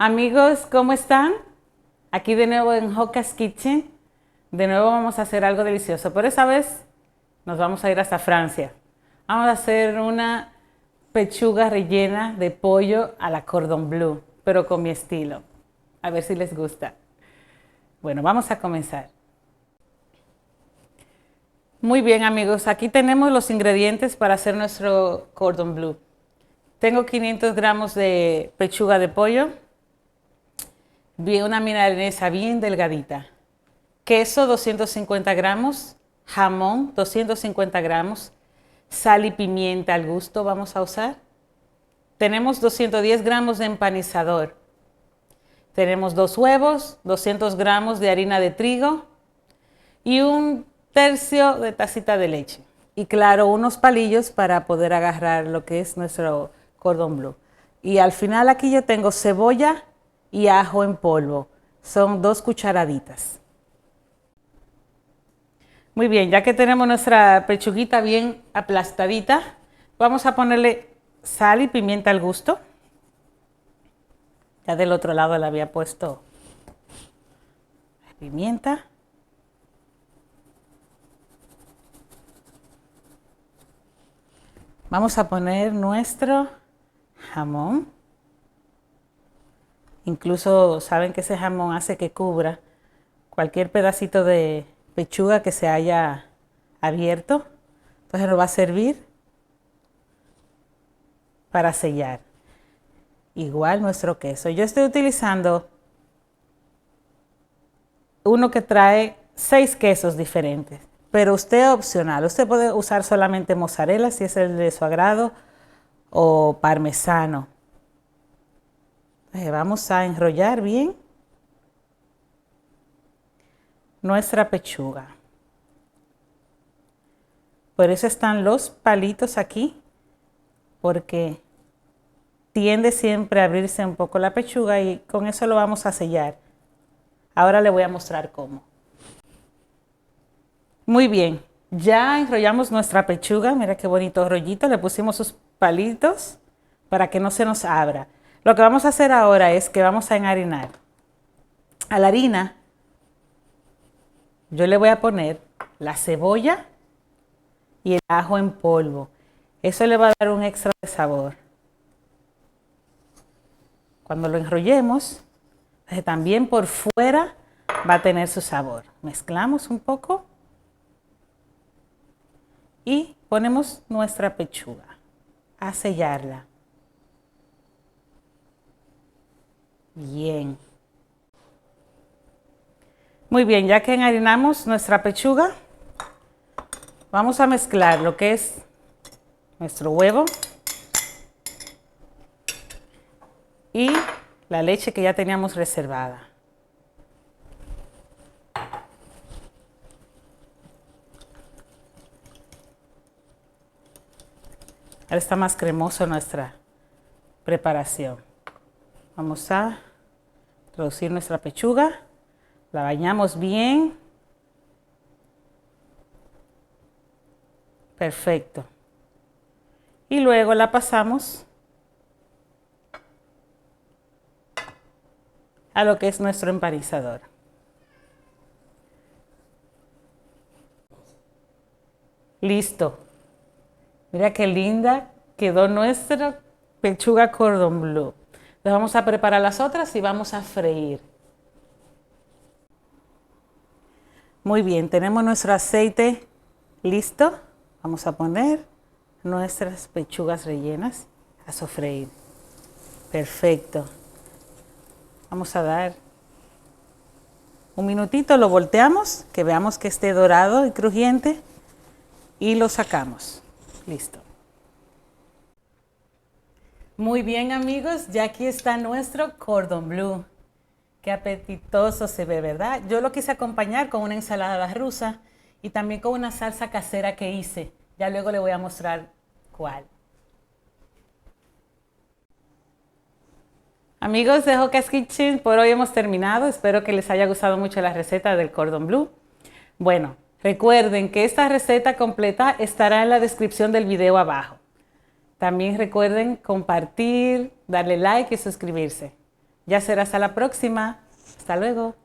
Amigos, ¿cómo están? Aquí de nuevo en Joca's Kitchen. De nuevo vamos a hacer algo delicioso, pero esta vez nos vamos a ir hasta Francia. Vamos a hacer una pechuga rellena de pollo a la cordon bleu, pero con mi estilo. A ver si les gusta. Bueno, vamos a comenzar. Muy bien, amigos, aquí tenemos los ingredientes para hacer nuestro cordon bleu. Tengo 500 gramos de pechuga de pollo, una milanesa bien delgadita, queso 250 gramos, jamón 250 gramos, sal y pimienta al gusto vamos a usar. Tenemos 210 gramos de empanizador. Tenemos 2 huevos, 200 gramos de harina de trigo y un tercio de tacita de leche. Y claro, unos palillos para poder agarrar lo que es nuestro cordon bleu. Y al final aquí yo tengo cebolla y ajo en polvo. Son 2 cucharaditas. Muy bien, ya que tenemos nuestra pechuguita bien aplastadita, vamos a ponerle sal y pimienta al gusto. Ya del otro lado le había puesto pimienta. Vamos a poner nuestro jamón. Incluso saben que ese jamón hace que cubra cualquier pedacito de pechuga que se haya abierto. Entonces nos va a servir para sellar. Igual nuestro queso. Yo estoy utilizando uno que trae 6 quesos diferentes, pero usted es opcional. Usted puede usar solamente mozzarella si es el de su agrado o parmesano. Vamos a enrollar bien nuestra pechuga. Por eso están los palitos aquí, porque tiende siempre a abrirse un poco la pechuga y con eso lo vamos a sellar. Ahora le voy a mostrar cómo. Muy bien, ya enrollamos nuestra pechuga. Mira qué bonito rollito. Le pusimos sus palitos para que no se nos abra. Lo que vamos a hacer ahora es que vamos a enharinar. A la harina yo le voy a poner la cebolla y el ajo en polvo. Eso le va a dar un extra de sabor. Cuando lo enrollemos, también por fuera va a tener su sabor. Mezclamos un poco y ponemos nuestra pechuga a sellarla. Bien. Muy bien, ya que enharinamos nuestra pechuga, vamos a mezclar lo que es nuestro huevo y la leche que ya teníamos reservada. Ahora está más cremoso nuestra preparación. Vamos a introducir nuestra pechuga, la bañamos bien. Perfecto. Y luego la pasamos a lo que es nuestro empanizador. Listo. Mira qué linda quedó nuestra pechuga cordon bleu. Entonces vamos a preparar las otras y vamos a freír. Muy bien, tenemos nuestro aceite listo. Vamos a poner nuestras pechugas rellenas a sofreír. Perfecto. Vamos a dar un minutito, lo volteamos, que veamos que esté dorado y crujiente y lo sacamos. Listo. Muy bien, amigos, ya aquí está nuestro cordon bleu. Qué apetitoso se ve, ¿verdad? Yo lo quise acompañar con una ensalada rusa y también con una salsa casera que hice. Ya luego le voy a mostrar cuál. Amigos de Joca's Kitchen, por hoy hemos terminado. Espero que les haya gustado mucho la receta del cordon bleu. Bueno, recuerden que esta receta completa estará en la descripción del video abajo. También recuerden compartir, darle like y suscribirse. Ya será hasta la próxima. Hasta luego.